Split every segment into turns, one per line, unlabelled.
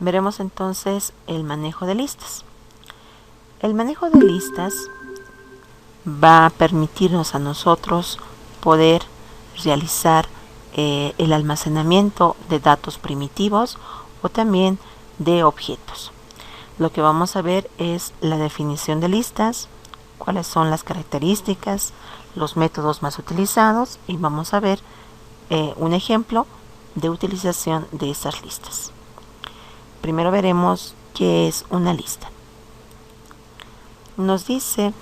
Veremos entonces el manejo de listas. El manejo de listas va a permitirnos a nosotros poder realizar el almacenamiento de datos primitivos o también de objetos. Lo que vamos a ver es la definición de listas, cuáles son las características, los métodos más utilizados y vamos a ver un ejemplo de utilización de estas listas. Primero veremos qué es una lista. Nos dice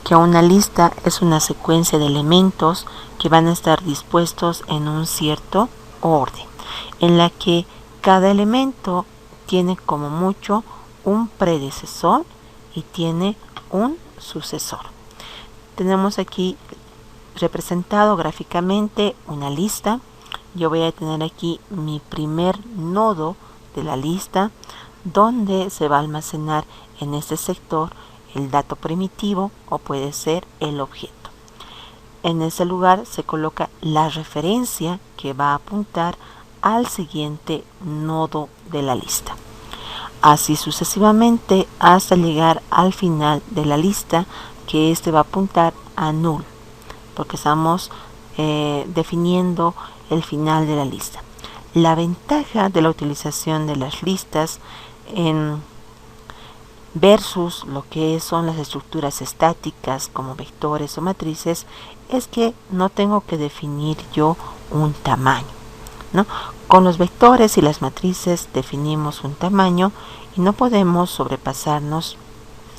que una lista es una secuencia de elementos que van a estar dispuestos en un cierto orden, en la que cada elemento tiene como mucho un predecesor y tiene un sucesor. Tenemos aquí representado gráficamente una lista. Yo voy a tener aquí mi primer nodo de la lista, donde se va a almacenar en este sector el dato primitivo o puede ser el objeto. En ese lugar se coloca la referencia que va a apuntar al siguiente nodo de la lista. Así sucesivamente hasta llegar al final de la lista, que este va a apuntar a null, porque estamos definiendo el final de la lista. La ventaja de la utilización de las listas versus lo que son las estructuras estáticas como vectores o matrices es que no tengo que definir yo un tamaño, ¿no? Con los vectores y las matrices definimos un tamaño y no podemos sobrepasarnos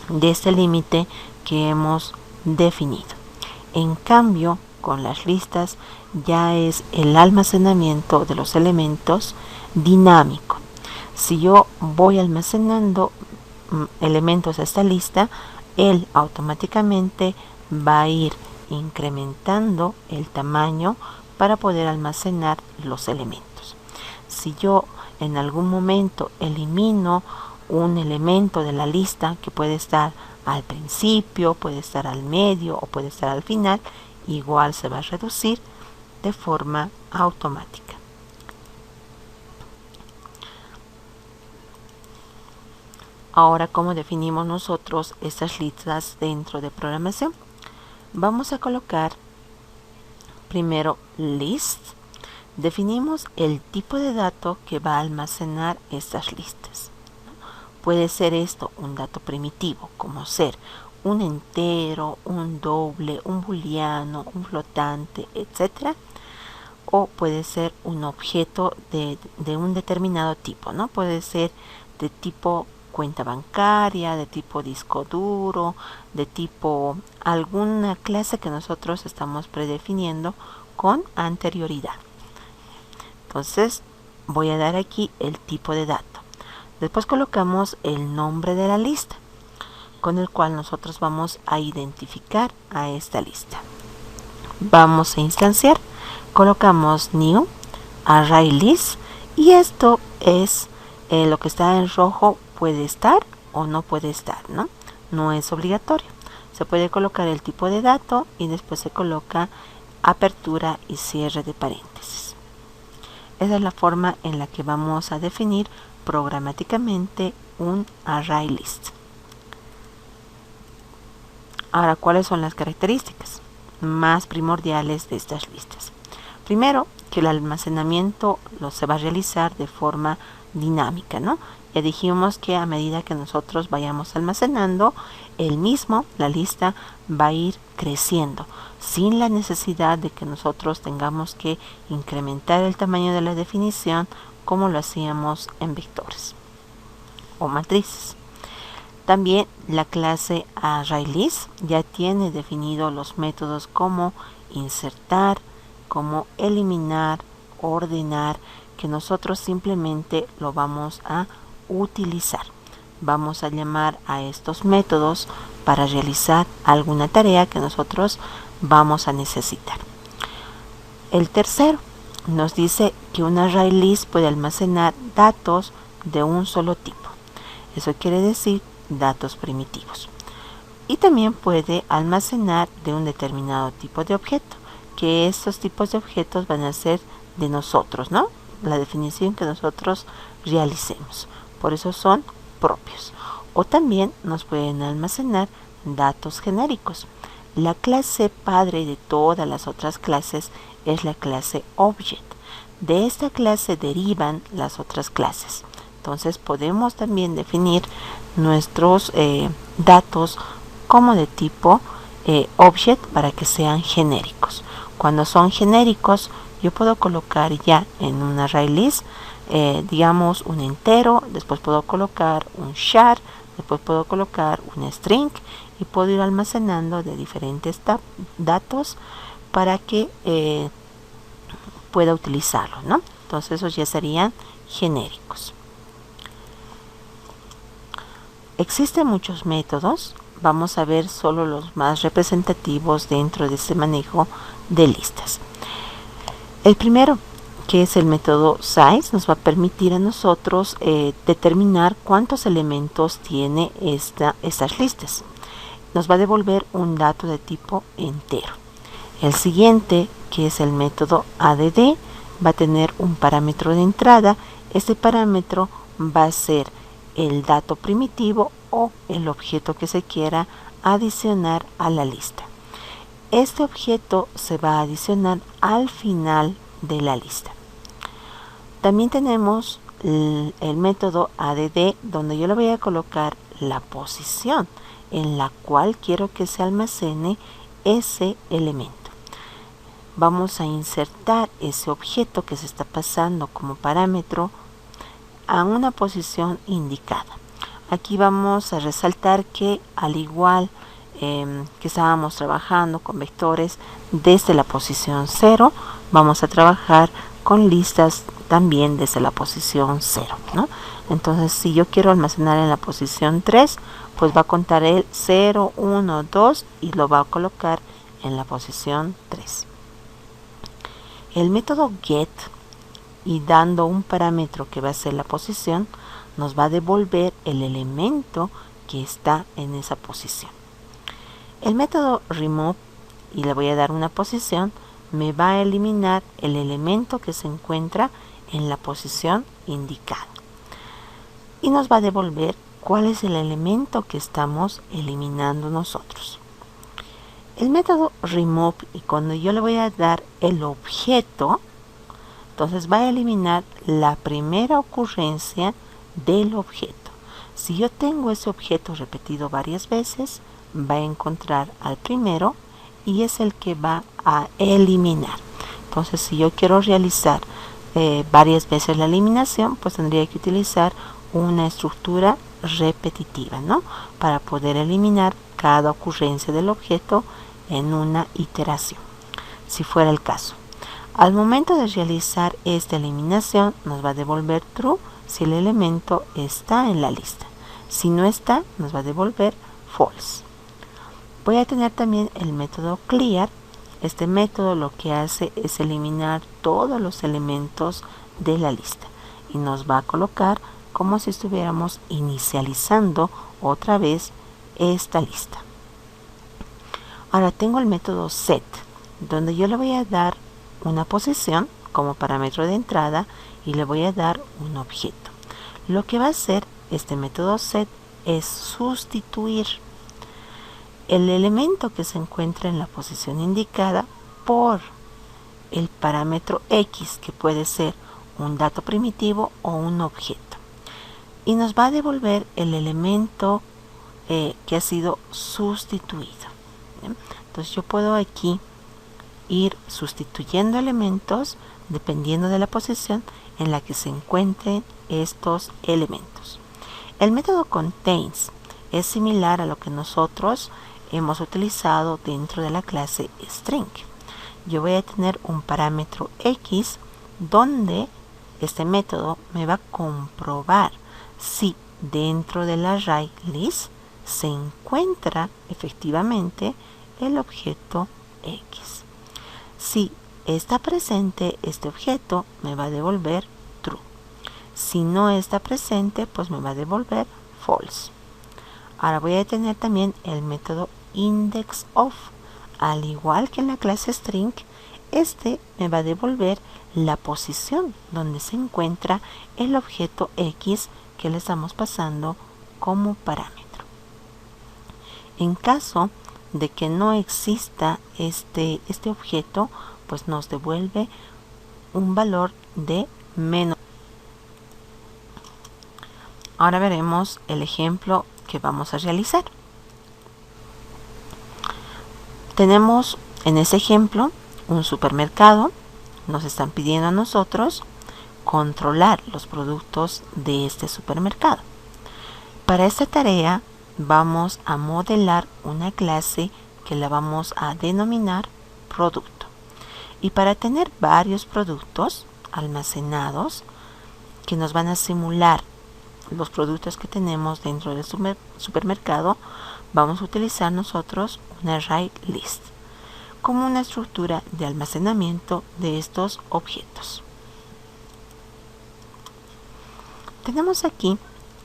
de este límite que hemos definido. En cambio, con las listas ya es el almacenamiento de los elementos dinámico. Si yo voy almacenando elementos a esta lista, él automáticamente va a ir incrementando el tamaño para poder almacenar los elementos. Si yo en algún momento elimino un elemento de la lista que puede estar al principio, puede estar al medio o puede estar al final, igual se va a reducir de forma automática. Ahora, ¿cómo definimos nosotros estas listas dentro de programación? Vamos a colocar primero list. Definimos el tipo de dato que va a almacenar estas listas. Puede ser esto un dato primitivo, como ser un entero, un doble, un booleano, un flotante, etc. O puede ser un objeto de un determinado tipo, ¿no? Puede ser de tipo cuenta bancaria, de tipo disco duro, de tipo alguna clase que nosotros estamos predefiniendo con anterioridad. Entonces voy a dar aquí el tipo de dato. Después colocamos el nombre de la lista, con el cual nosotros vamos a identificar a esta lista. Vamos a instanciar, colocamos new array list y esto es lo que está en rojo, puede estar o no puede estar, ¿no? No es obligatorio. Se puede colocar el tipo de dato y después se coloca apertura y cierre de paréntesis. Esa es la forma en la que vamos a definir programáticamente un array list. Ahora, ¿cuáles son las características más primordiales de estas listas? Primero, que el almacenamiento se va a realizar de forma dinámica, ¿no? Ya dijimos que a medida que nosotros vayamos almacenando, la lista va a ir creciendo, sin la necesidad de que nosotros tengamos que incrementar el tamaño de la definición como lo hacíamos en vectores o matrices. También la clase ArrayList ya tiene definidos los métodos como insertar, como eliminar, ordenar, que nosotros simplemente lo vamos a utilizar. Vamos a llamar a estos métodos para realizar alguna tarea que nosotros vamos a necesitar. El tercero nos dice que un array list puede almacenar datos de un solo tipo. Eso quiere decir datos primitivos. Y también puede almacenar de un determinado tipo de objeto, que estos tipos de objetos van a ser de nosotros, ¿no? La definición que nosotros realicemos. Por eso son propios. O también nos pueden almacenar datos genéricos. La clase padre de todas las otras clases es la clase Object. De esta clase derivan las otras clases. Entonces podemos también definir nuestros datos como de tipo Object para que sean genéricos. Cuando son genéricos, yo puedo colocar ya en un array list, digamos un entero, después puedo colocar un char, después puedo colocar un string y puedo ir almacenando de diferentes datos para que pueda utilizarlo, ¿no? Entonces esos ya serían genéricos. Existen muchos métodos. Vamos a ver solo los más representativos dentro de este manejo de listas. El primero, que es el método size, nos va a permitir a nosotros determinar cuántos elementos tiene estas listas. Nos va a devolver un dato de tipo entero. El siguiente, que es el método add, va a tener un parámetro de entrada. Este parámetro va a ser el dato primitivo o el objeto que se quiera adicionar a la lista. Este objeto se va a adicionar al final de la lista. También tenemos el método add, donde yo le voy a colocar la posición en la cual quiero que se almacene ese elemento. Vamos a insertar ese objeto que se está pasando como parámetro a una posición indicada. Aquí vamos a resaltar que al igual que estábamos trabajando con vectores desde la posición 0, vamos a trabajar con listas también desde la posición 0, ¿no? Entonces si yo quiero almacenar en la posición 3, pues va a contar el 0, 1, 2 y lo va a colocar en la posición 3. El método get, y dando un parámetro que va a ser la posición, nos va a devolver el elemento que está en esa posición. El método remove, y le voy a dar una posición, me va a eliminar el elemento que se encuentra en la posición indicada. Y nos va a devolver cuál es el elemento que estamos eliminando nosotros. El método remove, y cuando yo le voy a dar el objeto, entonces va a eliminar la primera ocurrencia del objeto. Si yo tengo ese objeto repetido varias veces, va a encontrar al primero y es el que va a eliminar. Entonces si yo quiero realizar varias veces la eliminación, pues tendría que utilizar una estructura repetitiva, ¿no? Para poder eliminar cada ocurrencia del objeto en una iteración, si fuera el caso. Al momento de realizar esta eliminación, nos va a devolver true si el elemento está en la lista. Si no está, nos va a devolver false. Voy a tener también el método clear. Este método lo que hace es eliminar todos los elementos de la lista y nos va a colocar como si estuviéramos inicializando otra vez esta lista. Ahora tengo el método set, donde yo le voy a dar una posición como parámetro de entrada y le voy a dar un objeto. Lo que va a hacer este método set es sustituir el elemento que se encuentra en la posición indicada por el parámetro X, que puede ser un dato primitivo o un objeto, y nos va a devolver el elemento que ha sido sustituido. ¿Bien? Entonces yo puedo aquí ir sustituyendo elementos dependiendo de la posición en la que se encuentren estos elementos. El método contains es similar a lo que nosotros hemos utilizado dentro de la clase string. Yo voy a tener un parámetro X donde este método me va a comprobar si dentro del array list se encuentra efectivamente el objeto X. Si está presente este objeto, me va a devolver true. Si no está presente, pues me va a devolver false. Ahora voy a tener también el método indexOf. Al igual que en la clase string, este me va a devolver la posición donde se encuentra el objeto X que le estamos pasando como parámetro. En caso de que no exista este objeto, pues nos devuelve un valor de menos. Ahora veremos el ejemplo que vamos a realizar. Tenemos en ese ejemplo un supermercado. Nos están pidiendo a nosotros controlar los productos de este supermercado. Para esta tarea vamos a modelar una clase que la vamos a denominar producto. Y para tener varios productos almacenados que nos van a simular los productos que tenemos dentro del supermercado, vamos a utilizar nosotros un array list como una estructura de almacenamiento de estos objetos. Tenemos aquí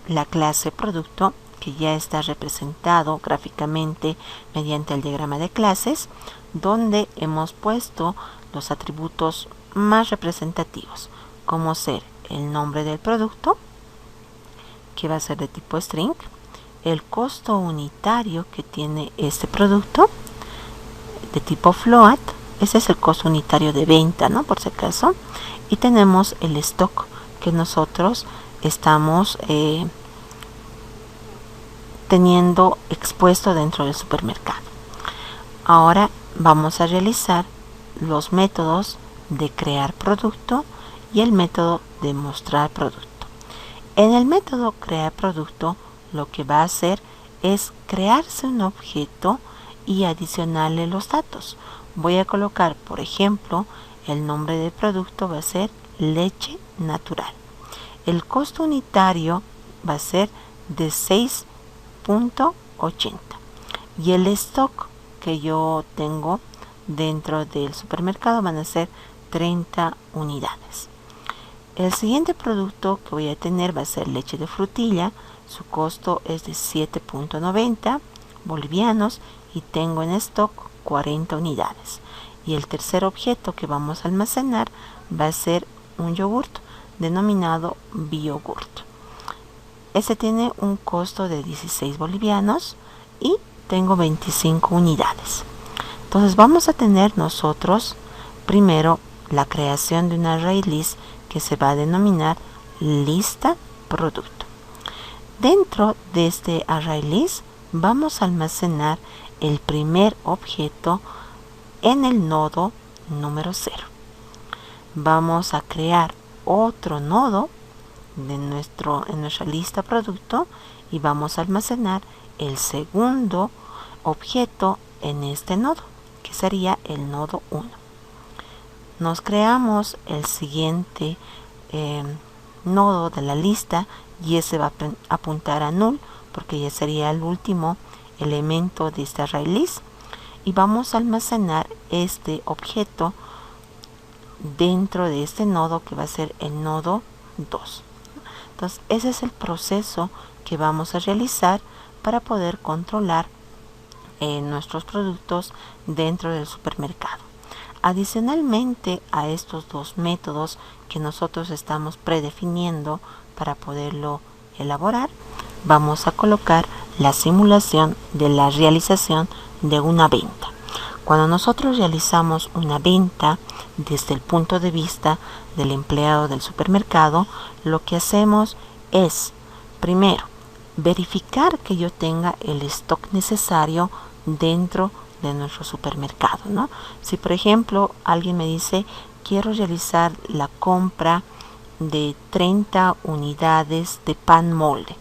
la clase producto, que ya está representado gráficamente mediante el diagrama de clases, donde hemos puesto los atributos más representativos, como ser el nombre del producto, que va a ser de tipo string, el costo unitario que tiene este producto, de tipo float, ese es el costo unitario de venta, ¿no? Por si acaso, y tenemos el stock que nosotros estamos teniendo expuesto dentro del supermercado. Ahora vamos a realizar los métodos de crear producto y el método de mostrar producto. En el método crear producto, lo que va a hacer es crearse un objeto y adicionarle los datos. Voy a colocar, por ejemplo, el nombre del producto va a ser leche natural. El costo unitario va a ser de 6.80 y el stock que yo tengo dentro del supermercado van a ser 30 unidades. El siguiente producto que voy a tener va a ser leche de frutilla. Su costo es de 7.90 bolivianos y tengo en stock 40 unidades. Y el tercer objeto que vamos a almacenar va a ser un yogurt denominado Biogurt. Este tiene un costo de 16 bolivianos y tengo 25 unidades. Entonces vamos a tener nosotros primero la creación de un array list que se va a denominar lista producto. Dentro de este array list vamos a almacenar el primer objeto en el nodo número 0. Vamos a crear otro nodo en nuestra lista producto y vamos a almacenar el segundo objeto en este nodo, que sería el nodo 1. Nos creamos el siguiente nodo de la lista y ese va a apuntar a null porque ya sería el último elemento de este array list, y vamos a almacenar este objeto dentro de este nodo que va a ser el nodo 2. Entonces ese es el proceso que vamos a realizar para poder controlar nuestros productos dentro del supermercado. Adicionalmente a estos dos métodos que nosotros estamos predefiniendo para poderlo elaborar, vamos a colocar la simulación de la realización de una venta. Cuando nosotros realizamos una venta desde el punto de vista del empleado del supermercado, lo que hacemos es, primero, verificar que yo tenga el stock necesario dentro de nuestro supermercado, ¿no? Si por ejemplo alguien me dice quiero realizar la compra de 30 unidades de pan molde,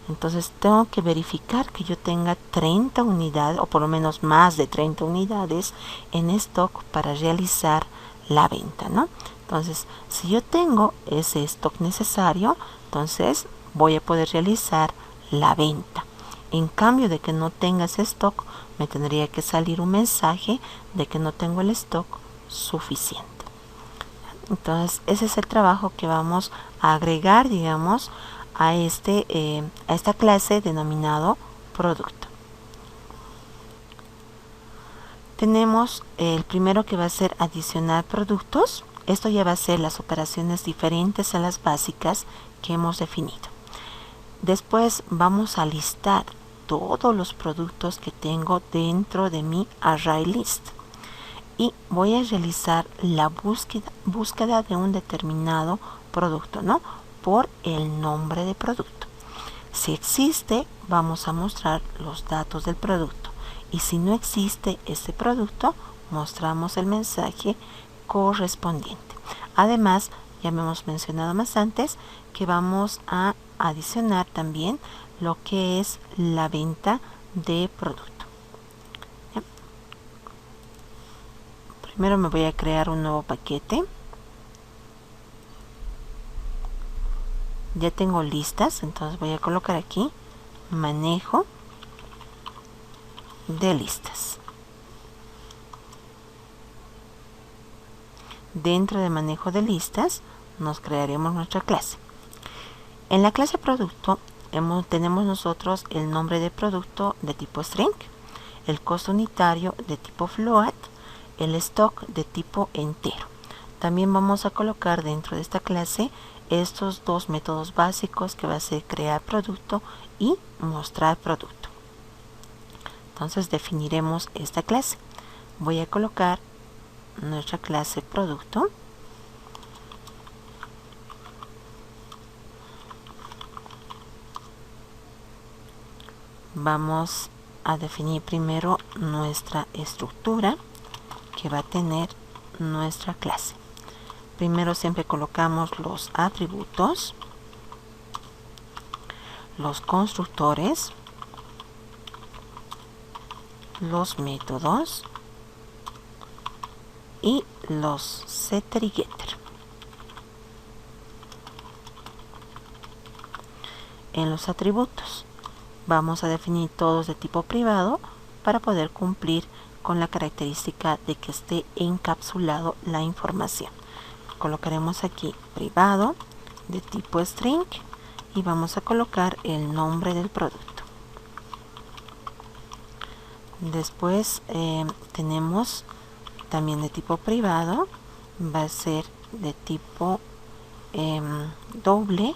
entonces tengo que verificar que yo tenga 30 unidades o por lo menos más de 30 unidades en stock para realizar la venta, ¿no? Entonces si yo tengo ese stock necesario, entonces voy a poder realizar la venta. En cambio de que no tenga ese stock, me tendría que salir un mensaje de que no tengo el stock suficiente. Entonces ese es el trabajo que vamos a agregar, digamos, a esta clase denominado producto. Tenemos el primero que va a ser adicionar productos. Esto ya va a ser las operaciones diferentes a las básicas que hemos definido. Después vamos a listar todos los productos que tengo dentro de mi array list. Y voy a realizar la búsqueda de un determinado producto, ¿no? Por el nombre de producto. Si existe, vamos a mostrar los datos del producto. Y si no existe este producto, mostramos el mensaje correspondiente. Además, ya me hemos mencionado más antes que vamos a adicionar también lo que es la venta de producto. ¿Ya? Primero me voy a crear un nuevo paquete. Ya tengo listas, entonces voy a colocar aquí manejo de listas. Dentro de manejo de listas nos crearemos nuestra clase. En la clase producto tenemos nosotros el nombre de producto de tipo string, el costo unitario de tipo float, el stock de tipo entero. También vamos a colocar dentro de esta clase estos dos métodos básicos que va a ser crear producto y mostrar producto. Entonces definiremos esta clase. Voy a colocar nuestra clase producto. Vamos a definir primero nuestra estructura que va a tener nuestra clase. Primero siempre colocamos los atributos, los constructores, los métodos y los setter y getter. En los atributos vamos a definir todos de tipo privado para poder cumplir con la característica de que esté encapsulado la información. Colocaremos aquí privado de tipo string y vamos a colocar el nombre del producto. Después tenemos también de tipo privado, va a ser de tipo doble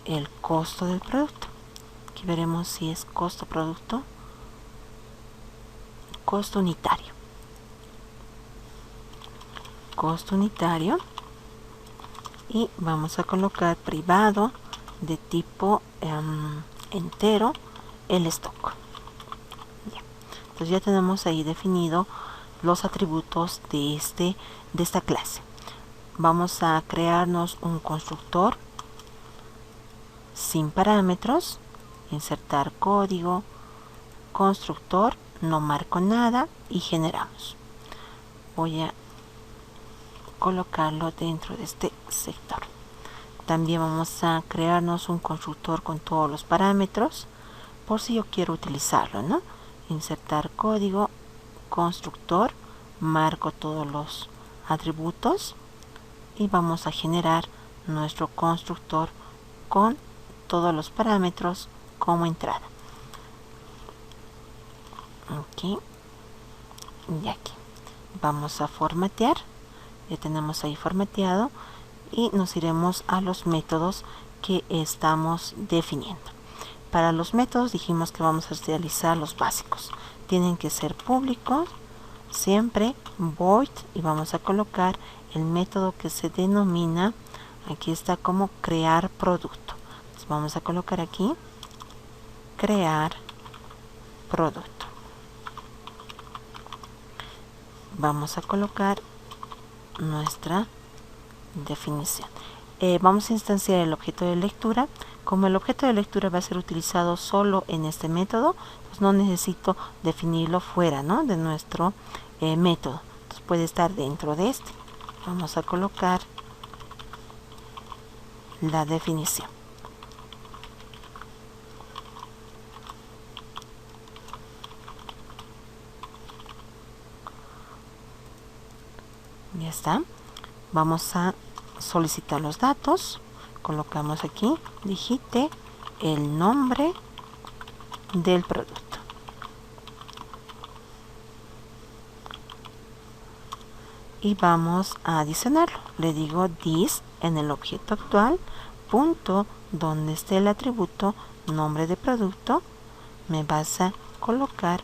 el costo del producto. Aquí veremos si es costo producto, costo unitario. Costo unitario y vamos a colocar privado de tipo entero el stock. Ya. Entonces ya tenemos ahí definido los atributos de esta clase. Vamos a crearnos un constructor sin parámetros, insertar código, constructor, no marco nada y generamos. Voy a colocarlo dentro de este sector. También vamos a crearnos un constructor con todos los parámetros por si yo quiero utilizarlo, ¿no? Insertar código, constructor, marco todos los atributos y vamos a generar nuestro constructor con todos los parámetros como entrada. Aquí y aquí. Vamos a formatear. Ya tenemos ahí formateado y nos iremos a los métodos que estamos definiendo. Para los métodos dijimos que vamos a realizar los básicos. Tienen que ser públicos, siempre void, y vamos a colocar el método que se denomina, aquí está como crear producto. Entonces vamos a colocar aquí crear producto. Vamos a colocar nuestra definición. Vamos a instanciar el objeto de lectura. Como el objeto de lectura va a ser utilizado solo en este método, pues no necesito definirlo fuera, ¿no?, de nuestro método. Entonces puede estar dentro de este. Vamos a colocar la definición. Ya está. Vamos a solicitar los datos. Colocamos aquí, digite el nombre del producto. y vamos a adicionarlo. Le digo this en el objeto actual, punto, donde esté el atributo nombre de producto, me vas a colocar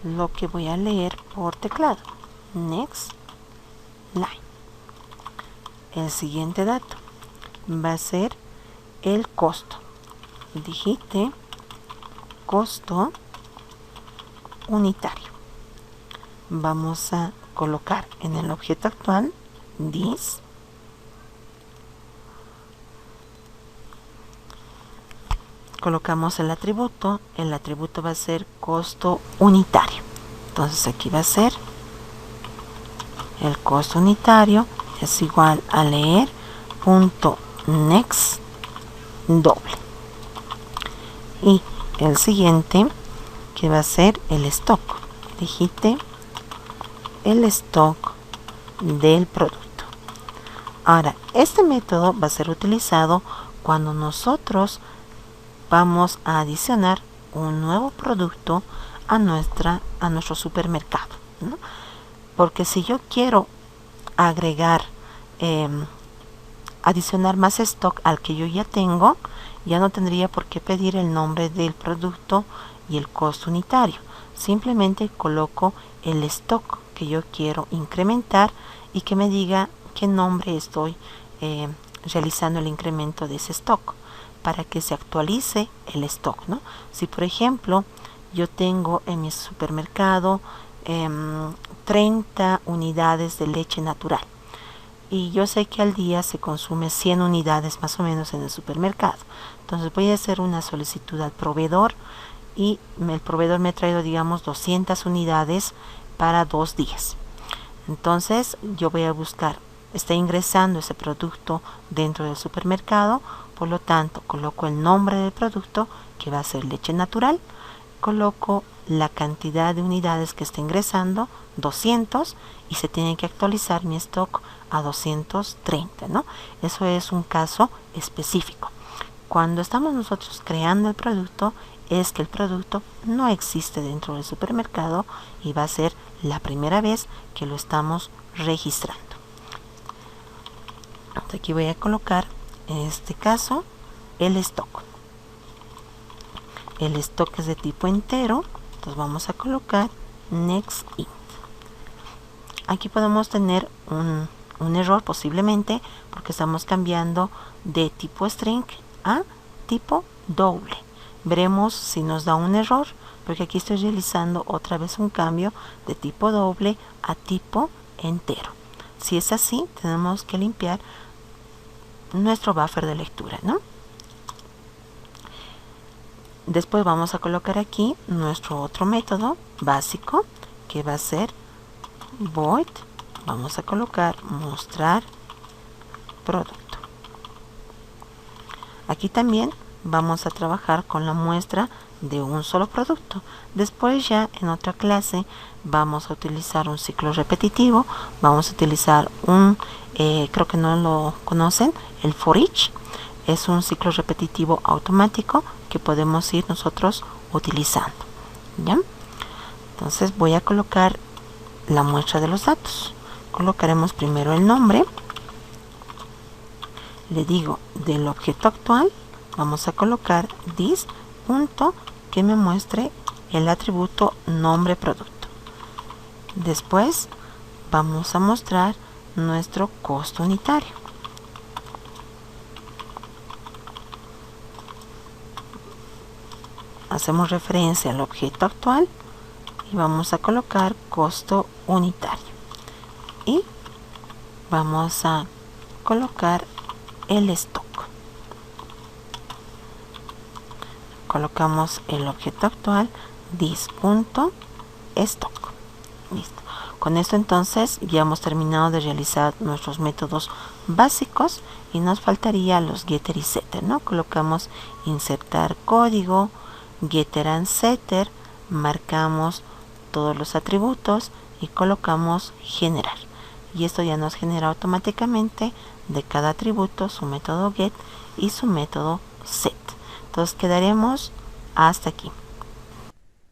lo que voy a leer por teclado. Next line. El siguiente dato va a ser el costo. Digite costo unitario. Vamos a colocar en el objeto actual this, colocamos el atributo va a ser costo unitario. Entonces aquí va a ser el costo unitario es igual a leer punto next doble, y el siguiente que va a ser el stock. Digite el stock del producto. Ahora, este método va a ser utilizado cuando nosotros vamos a adicionar un nuevo producto a nuestro supermercado, ¿no? Porque si yo quiero agregar, adicionar más stock al que yo ya tengo, ya no tendría por qué pedir el nombre del producto y el costo unitario. Simplemente coloco el stock que yo quiero incrementar y que me diga qué nombre estoy realizando el incremento de ese stock, para que se actualice el stock, ¿no? Si por ejemplo yo tengo en mi supermercado 30 unidades de leche natural y yo sé que al día se consume 100 unidades más o menos en el supermercado, entonces voy a hacer una solicitud al proveedor y el proveedor me ha traído, digamos, 200 unidades para 2 días. Entonces yo voy a buscar, está ingresando ese producto dentro del supermercado, por lo tanto coloco el nombre del producto, que va a ser leche natural, coloco la cantidad de unidades que está ingresando, 200, y se tiene que actualizar mi stock a 230, ¿no? Eso es un caso específico. Cuando estamos nosotros creando el producto, es que el producto no existe dentro del supermercado y va a ser la primera vez que lo estamos registrando. Aquí voy a colocar, en este caso, el stock. El stock es de tipo entero, entonces vamos a colocar next int. Aquí podemos tener un error posiblemente porque estamos cambiando de tipo string a tipo doble. Veremos si nos da un error, porque aquí estoy realizando otra vez un cambio de tipo doble a tipo entero. Si es así, tenemos que limpiar nuestro buffer de lectura, ¿no? Después vamos a colocar aquí nuestro otro método básico, que va a ser void. Vamos a colocar mostrar producto. Aquí también vamos a trabajar con la muestra de un solo producto. Después ya en otra clase vamos a utilizar un ciclo repetitivo, vamos a utilizar creo que no lo conocen, el for each. Es un ciclo repetitivo automático que podemos ir nosotros utilizando, ¿ya? Entonces voy a colocar la muestra de los datos. Colocaremos primero el nombre. Le digo del objeto actual, vamos a colocar this punto que me muestre el atributo nombre producto. Después vamos a mostrar nuestro costo unitario. Hacemos referencia al objeto actual y vamos a colocar costo unitario. Y vamos a colocar el stock. Colocamos el objeto actual this.stock. Listo. Con esto entonces ya hemos terminado de realizar nuestros métodos básicos y nos faltaría los getter y setter, ¿no? Colocamos insertar código, getter and setter, marcamos todos los atributos y colocamos generar. Y esto ya nos genera automáticamente de cada atributo su método get y su método set. Entonces quedaremos hasta aquí.